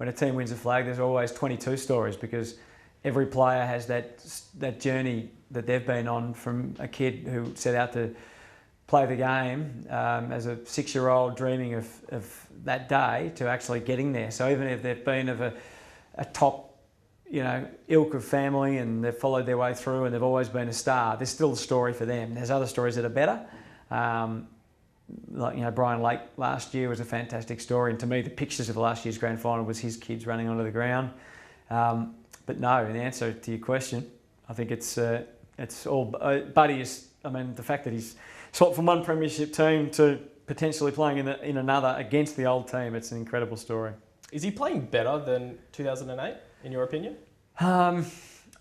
when a team wins a flag, there's always 22 stories, because every player has that journey that they've been on, from a kid who set out to play the game as a 6-year-old, dreaming of that day, to actually getting there. So even if they've been of a top, ilk of family, and they've followed their way through and they've always been a star, there's still a story for them. There's other stories that are better. Like, Brian Lake last year was a fantastic story, and to me the pictures of last year's grand final was his kids running onto the ground. But no, in answer to your question, I think it's all Buddy is. The fact that he's swapped from one premiership team to potentially playing in another against the old team, it's an incredible story. Is he playing better than 2008, in your opinion? I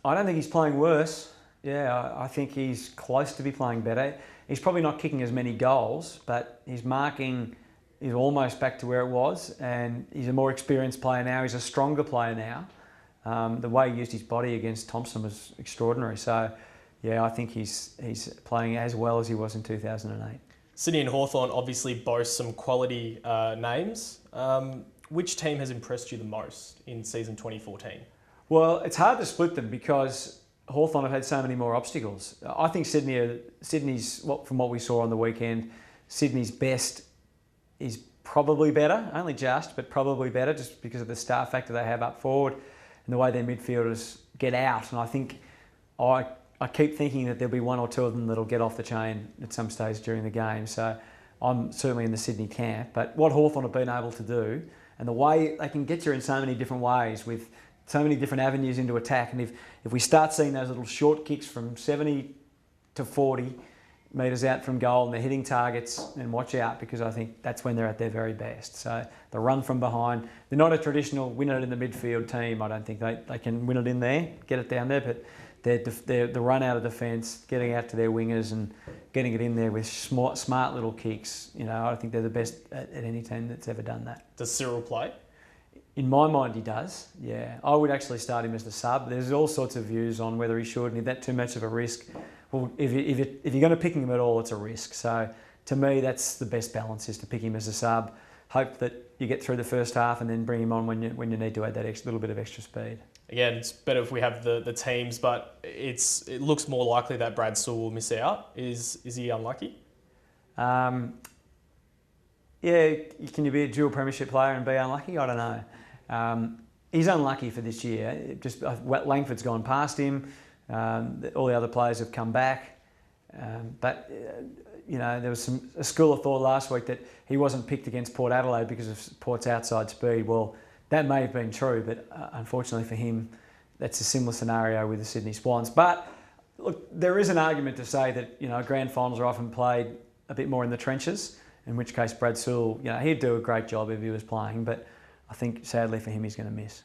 don't think he's playing worse. Yeah, I think he's close to be playing better. He's probably not kicking as many goals, but his marking is almost back to where it was, and he's a more experienced player now. He's a stronger player now. The way he used his body against Thompson was extraordinary. So, yeah, I think he's playing as well as he was in 2008. Sydney and Hawthorn obviously boast some quality names. Which team has impressed you the most in season 2014? Well, it's hard to split them, because Hawthorn have had so many more obstacles. I think Sydney's, from what we saw on the weekend, Sydney's best is probably better, only just, but probably better, just because of the star factor they have up forward and the way their midfielders get out. And I think I keep thinking that there'll be one or two of them that'll get off the chain at some stage during the game. So I'm certainly in the Sydney camp. But what Hawthorn have been able to do, and the way they can get you in so many different ways, with so many different avenues into attack, and if we start seeing those little short kicks from 70 to 40 metres out from goal and they're hitting targets, then watch out, because I think that's when they're at their very best. So the run from behind, they're not a traditional win it in the midfield team. I don't think they can win it in there, get it down there, but they're the run out of defence, getting out to their wingers and getting it in there with smart little kicks. I think they're the best at any team that's ever done that. Does Cyril play? In my mind, he does, yeah. I would actually start him as the sub. There's all sorts of views on whether he should, and is that too much of a risk? Well, if you're going to pick him at all, it's a risk. So to me, that's the best balance, is to pick him as a sub, hope that you get through the first half, and then bring him on when you need to add that little bit of extra speed. Again, it's better if we have the teams, but it looks more likely that Brad Sewell will miss out. Is he unlucky? Yeah, can you be a dual premiership player and be unlucky? I don't know. He's unlucky for this year. Just Langford's gone past him. All the other players have come back. But there was a school of thought last week that he wasn't picked against Port Adelaide because of Port's outside speed. Well, that may have been true, but unfortunately for him, that's a similar scenario with the Sydney Swans. But look, there is an argument to say that grand finals are often played a bit more in the trenches, in which case Brad Sewell, he'd do a great job if he was playing, but I think sadly for him he's going to miss.